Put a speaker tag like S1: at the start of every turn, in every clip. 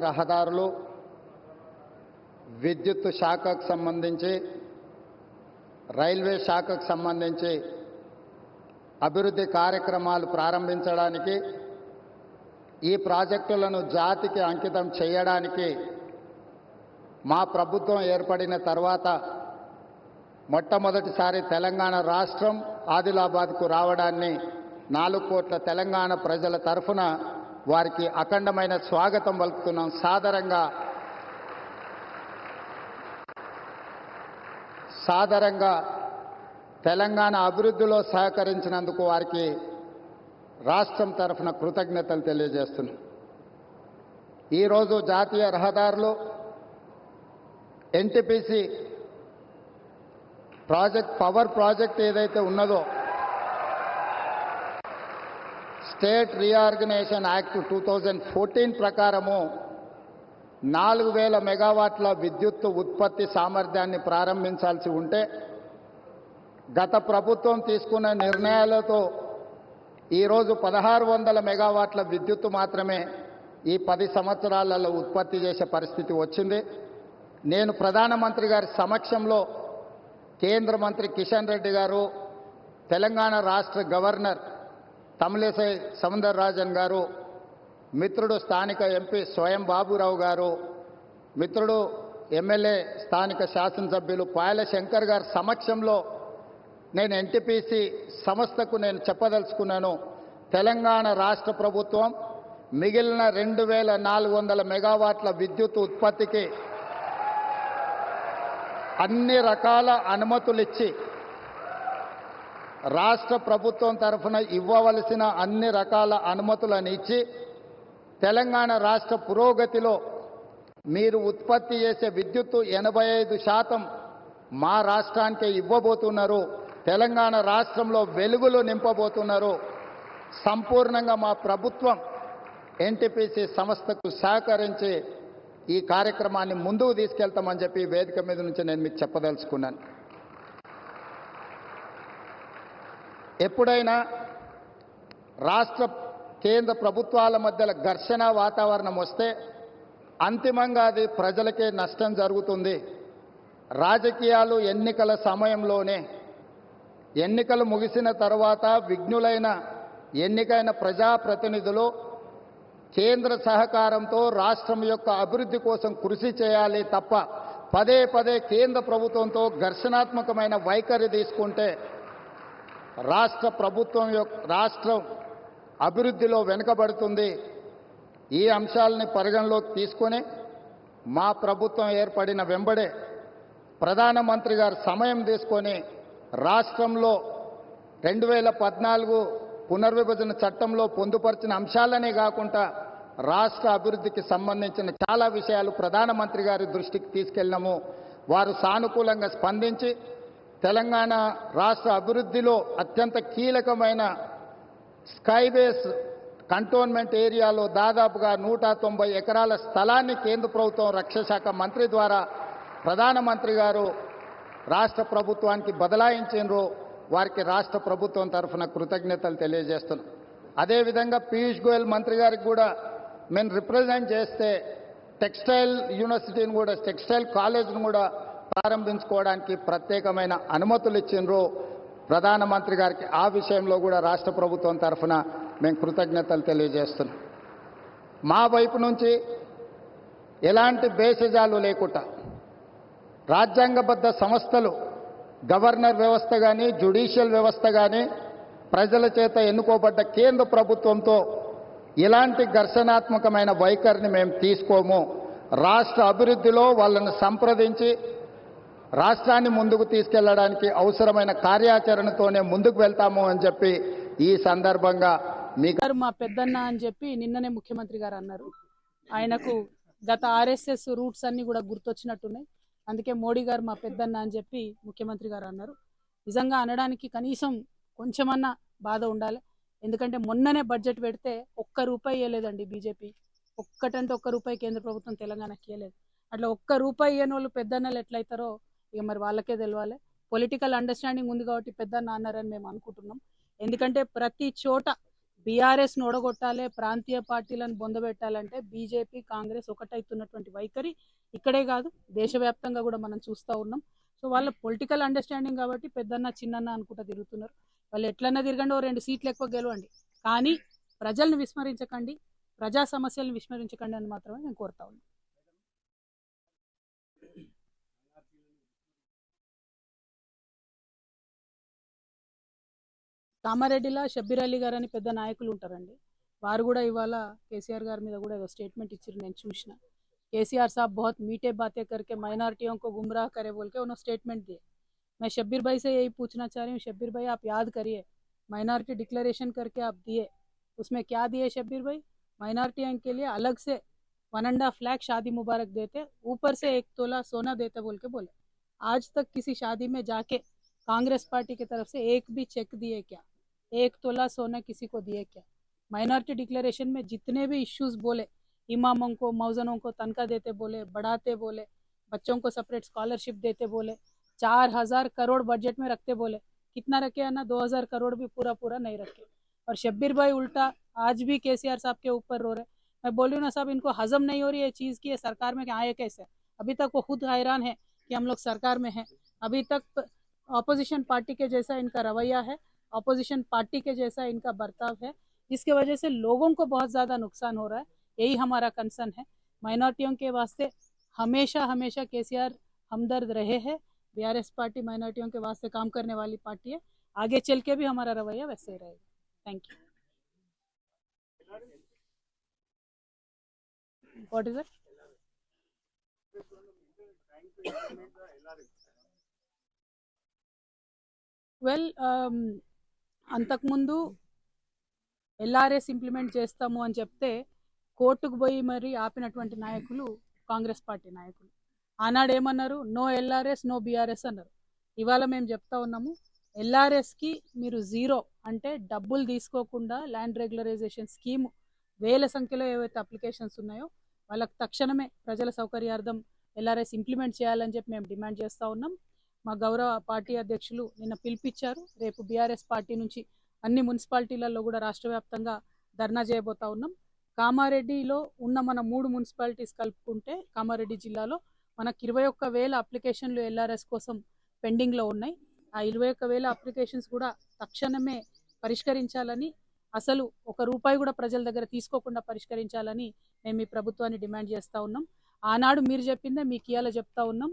S1: రహదారులు విద్యుత్ శాఖకు సంబంధించి రైల్వే శాఖకు సంబంధించి అభివృద్ధి కార్యక్రమాలు ప్రారంభించడానికి ఈ ప్రాజెక్టులను జాతికి అంకితం చేయడానికి మా ప్రభుత్వం ఏర్పడిన తర్వాత మొట్టమొదటిసారి తెలంగాణ రాష్ట్రం ఆదిలాబాద్కు రావడాన్ని 4 కోట్ల తెలంగాణ ప్రజల తరఫున వారికి అఖండమైన స్వాగతం పలుకుతున్నాం. సాదరంగా తెలంగాణ అభివృద్ధిలో సహకరించినందుకు వారికి రాష్ట్రం తరఫున కృతజ్ఞతలు తెలియజేస్తున్నాం. ఈరోజు జాతీయ రహదారులు ఎన్టీపీసీ పవర్ ప్రాజెక్ట్ ఏదైతే ఉన్నదో స్టేట్ రీఆర్గనైజేషన్ యాక్ట్ 2014 ప్రకారము 4000 మెగావాట్ల విద్యుత్ ఉత్పత్తి సామర్థ్యాన్ని ప్రారంభించాల్సి ఉంటే గత ప్రభుత్వం తీసుకున్న నిర్ణయాలతో ఈరోజు 1600 మెగావాట్ల విద్యుత్తు మాత్రమే ఈ 10 సంవత్సరాలలో ఉత్పత్తి చేసే పరిస్థితి వచ్చింది. నేను ప్రధానమంత్రి గారి సమక్షంలో కేంద్ర మంత్రి కిషన్ రెడ్డి గారు, తెలంగాణ రాష్ట్ర గవర్నర్ తమిళిసై సౌందరరాజన్ గారు, మిత్రుడు స్థానిక ఎంపీ స్వయం బాబురావు గారు, మిత్రుడు ఎమ్మెల్యే స్థానిక శాసనసభ్యులు పాయల శంకర్ గారి సమక్షంలో నేను ఎన్టీపీసీ సంస్థకు నేను చెప్పదలుచుకున్నాను. తెలంగాణ రాష్ట్ర ప్రభుత్వం మిగిలిన 2400 మెగావాట్ల విద్యుత్ ఉత్పత్తికి అన్ని రకాల అనుమతులు ఇచ్చి రాష్ట్ర ప్రభుత్వం తరఫున ఇవ్వవలసిన అన్ని రకాల అనుమతులను ఇచ్చి తెలంగాణ రాష్ట్ర పురోగతిలో మీరు ఉత్పత్తి చేసే విద్యుత్తు 85% మా రాష్ట్రానికే ఇవ్వబోతున్నారు. తెలంగాణ రాష్ట్రంలో వెలుగులు నింపబోతున్నారు. సంపూర్ణంగా మా ప్రభుత్వం ఎన్టీపీసీ సంస్థకు సహకరించి ఈ కార్యక్రమాన్ని ముందుకు తీసుకెళ్తామని చెప్పి వేదిక మీద నుంచి నేను మీకు చెప్పదలుచుకున్నాను. ఎప్పుడైనా రాష్ట్ర కేంద్ర ప్రభుత్వాల మధ్యలో ఘర్షణ వాతావరణం వస్తే అంతిమంగా అది ప్రజలకే నష్టం జరుగుతుంది. రాజకీయాలు ఎన్నికల సమయంలోనే, ఎన్నికలు ముగిసిన తర్వాత విఘ్నులైన ఎన్నికైన ప్రజాప్రతినిధులు కేంద్ర సహకారంతో రాష్ట్రం యొక్క అభివృద్ధి కోసం కృషి చేయాలి తప్ప పదే పదే కేంద్ర ప్రభుత్వంతో ఘర్షణాత్మకమైన వైఖరి తీసుకుంటే రాష్ట్రం అభివృద్ధిలో వెనుకబడుతుంది. ఈ అంశాలని పరిగణలోకి తీసుకొని మా ప్రభుత్వం ఏర్పడిన వెంబడే ప్రధానమంత్రి గారు సమయం తీసుకొని రాష్ట్రంలో 2014 పునర్విభజన చట్టంలో పొందుపరిచిన అంశాలనే కాకుండా రాష్ట్ర అభివృద్ధికి సంబంధించిన చాలా విషయాలు ప్రధానమంత్రి గారి దృష్టికి తీసుకెళ్ళినాము. వారు సానుకూలంగా స్పందించి తెలంగాణ రాష్ట్ర అభివృద్ధిలో అత్యంత కీలకమైన స్కైబేస్ కంటోన్మెంట్ ఏరియాలో దాదాపుగా 190 ఎకరాల స్థలాన్ని కేంద్ర ప్రభుత్వం రక్షణ శాఖ మంత్రి ద్వారా ప్రధానమంత్రి గారు రాష్ట్ర ప్రభుత్వానికి బదలాయించారు. వారికి రాష్ట్ర ప్రభుత్వం తరఫున కృతజ్ఞతలు తెలియజేస్తున్నాం. అదేవిధంగా పీయూష్ గోయల్ మంత్రి గారికి కూడా మేము రిప్రజెంట్ చేస్తే టెక్స్టైల్ యూనివర్సిటీని కూడా, టెక్స్టైల్ కాలేజ్ను కూడా ప్రారంభించుకోవడానికి ప్రత్యేకమైన అనుమతులు ఇచ్చిండ్రు ప్రధానమంత్రి గారికి. ఆ విషయంలో కూడా రాష్ట్ర ప్రభుత్వం తరఫున మేము కృతజ్ఞతలు తెలియజేస్తున్నాం. మా వైపు నుంచి ఎలాంటి భేషజాలు లేకుండా రాజ్యాంగబద్ధ సంస్థలు, గవర్నర్ వ్యవస్థ కానీ, జ్యుడిషియల్ వ్యవస్థ కానీ, ప్రజల చేత ఎన్నుకోబడ్డ కేంద్ర ప్రభుత్వంతో ఇలాంటి ఘర్షణాత్మకమైన వైఖరిని మేము తీసుకోము. రాష్ట్ర అభివృద్ధిలో వాళ్ళను సంప్రదించి రాష్ట్రాన్ని ముందుకు తీసుకెళ్లడానికి అవసరమైన కార్యాచరణతోనే ముందుకు వెళ్తాము అని చెప్పి ఈ సందర్భంగా మీకు
S2: మా పెద్దన్న అని చెప్పి నిన్ననే ముఖ్యమంత్రి గారు అన్నారు. ఆయనకు గత ఆర్ఎస్ఎస్ రూట్స్ అన్ని కూడా గుర్తొచ్చినట్టున్నాయి. అందుకే మోడీ గారు మా పెద్దన్న అని చెప్పి ముఖ్యమంత్రి గారు అన్నారు. నిజంగా అనడానికి కనీసం కొంచెమన్నా బాధ ఉండాలి. ఎందుకంటే మొన్ననే బడ్జెట్ పెడితే ₹1 ఇవ్వలేదండి బీజేపీ. ఒక్కటంటే ₹1 కేంద్ర ప్రభుత్వం తెలంగాణకి ఇవ్వలేదు. అట్లా ₹1 ఇవ్వని వాళ్ళు పెద్దన్నలు ఎట్లయితారో ఇక మరి వాళ్ళకే తెలియాలి. పొలిటికల్ అండర్స్టాండింగ్ ఉంది కాబట్టి పెద్దన్న అన్నారని మేము అనుకుంటున్నాం. ఎందుకంటే ప్రతి చోట బీఆర్ఎస్ ను ఓడగొట్టాలి, ప్రాంతీయ పార్టీలను బొందబెట్టాలంటే బీజేపీ కాంగ్రెస్ ఒకటైతున్నటువంటి వైఖరి ఇక్కడే కాదు దేశవ్యాప్తంగా కూడా మనం చూస్తూ ఉన్నాం. సో వాళ్ళ పొలిటికల్ అండర్స్టాండింగ్ కాబట్టి పెద్దన్న చిన్నన్న అనుకుంటా తిరుగుతున్నారు. వాళ్ళు ఎట్లన్నా తిరగండి, ఓ 2 సీట్లు ఎక్కువ గెలవండి, కానీ ప్రజల్ని విస్మరించకండి, ప్రజా సమస్యలను విస్మరించకండి అని మాత్రమే నేను కోరుతా ఉన్నాను. కామారెడ్డిలో షబ్బీర్ అలీ గారు అని పెద్ద నాయకులు ఉంటారండి. వారు కూడా ఇవాళ కేసీఆర్ గారి మీద కూడా ఏదో స్టేట్మెంట్ ఇచ్చారు, నేను చూసిన. केसीआर साहब बहुत मीठे बातें करके माइनॉरिटियों को गुमराह करे बोल के उन्होंने स्टेटमेंट दिए। मैं शब्बीर भाई से यही पूछना चाह रही हूँ, शब्बीर भाई आप याद करिए, माइनॉरिटी डिक्लेरेशन करके आप दिए, उसमें क्या दिए शब्बीर भाई? माइनॉरिटियों के लिए अलग से 1.5 लाख शादी मुबारक देते, ऊपर से 1 तोला सोना देते बोल के बोले। आज तक किसी शादी में जाके कांग्रेस पार्टी की तरफ से एक भी चेक दिए क्या? 1 तोला सोना किसी को दिए क्या? माइनॉरिटी डिक्लेरेशन में जितने भी इश्यूज बोले, इमामों को मौजनों को तनख्वाह देते बोले, बढ़ाते बोले, बच्चों को सेपरेट स्कॉलरशिप देते बोले, 4000 करोड़ बजट में रखते बोले, कितना रखे है ना, 2000 करोड़ भी पूरा नहीं रखे। और शब्बीर भाई उल्टा आज भी केसीआर साहब के ऊपर रो रहे। मैं बोल रही हूँ ना साहब, इनको हजम नहीं हो रही है चीज़ की, सरकार में आए कैसे? अभी तक वो खुद हैरान है कि हम लोग सरकार में हैं। अभी तक ऑपोजिशन पार्टी के जैसा इनका रवैया है, ऑपोजिशन पार्टी के जैसा इनका बर्ताव है, जिसके वजह से लोगों को बहुत ज़्यादा नुकसान हो रहा है। यही हमारा कंसर्न है। माइनॉरिटियों के वास्ते हमेशा केसीआर हमदर्द रहे हैं। बीआरएस पार्टी माइनॉरिटियों के वास्ते काम करने वाली पार्टी है, आगे चल के भी हमारा रवैया वैसे ही रहेगा। Thank you. What is it? Well, అంతకుముందు ఎల్ఆర్ఎస్ ఇంప్లిమెంట్ చేస్తాము అని చెప్తే కోర్టుకు పోయి మరి ఆపినటువంటి నాయకులు కాంగ్రెస్ పార్టీ నాయకులు. ఆనాడు ఏమన్నారు? నో ఎల్ఆర్ఎస్ నో బీఆర్ఎస్ అన్నారు. ఇవాళ మేము చెప్తా ఉన్నాము, ఎల్ఆర్ఎస్కి మీరు 0 అంటే డబ్బులు తీసుకోకుండా ల్యాండ్ రెగ్యులరైజేషన్ స్కీమ్ వేల సంఖ్యలో ఏవైతే అప్లికేషన్స్ ఉన్నాయో వాళ్ళకి తక్షణమే ప్రజల సౌకర్యార్థం ఎల్ఆర్ఎస్ ఇంప్లిమెంట్ చేయాలని చెప్పి మేము డిమాండ్ చేస్తూ ఉన్నాం. మా గౌరవ పార్టీ అధ్యక్షులు నిన్న పిలిపించారు. రేపు బీఆర్ఎస్ పార్టీ నుంచి అన్ని మున్సిపాలిటీలలో కూడా రాష్ట్ర వ్యాప్తంగా ధర్నా చేయబోతా ఉన్నాం. కామారెడ్డిలో ఉన్న మన 3 మున్సిపాలిటీస్ కలుపుకుంటే కామారెడ్డి జిల్లాలో మనకు 21,000 అప్లికేషన్లు ఎల్ఆర్ఎస్ కోసం పెండింగ్లో ఉన్నాయి. ఆ 21,000 అప్లికేషన్స్ కూడా తక్షణమే పరిష్కరించాలని, అసలు 1 రూపాయి కూడా ప్రజల దగ్గర తీసుకోకుండా పరిష్కరించాలని మేము ఈ ప్రభుత్వాన్ని డిమాండ్ చేస్తూ ఉన్నాం. ఆనాడు మీరు చెప్పిందే మీకు ఇవాళ చెప్తా ఉన్నాం,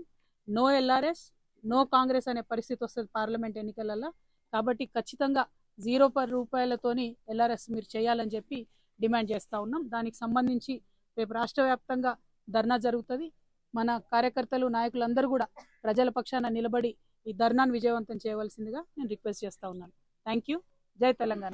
S2: నో ఎల్ఆర్ఎస్ నో కాంగ్రెస్ అనే పరిస్థితి వస్తుంది పార్లమెంట్ ఎన్నికలలో. కాబట్టి ఖచ్చితంగా 0 రూపాయలతోని ఎల్ఆర్ఎస్ మీరు చేయాలని చెప్పి డిమాండ్ చేస్తూ ఉన్నాం. దానికి సంబంధించి రేపు రాష్ట్ర వ్యాప్తంగా ధర్నా జరుగుతుంది. మన కార్యకర్తలు నాయకులందరూ కూడా ప్రజల పక్షాన నిలబడి ఈ ధర్నాను విజయవంతం చేయవలసిందిగా నేను రిక్వెస్ట్ చేస్తూ ఉన్నాను. Thank you. జై తెలంగాణ.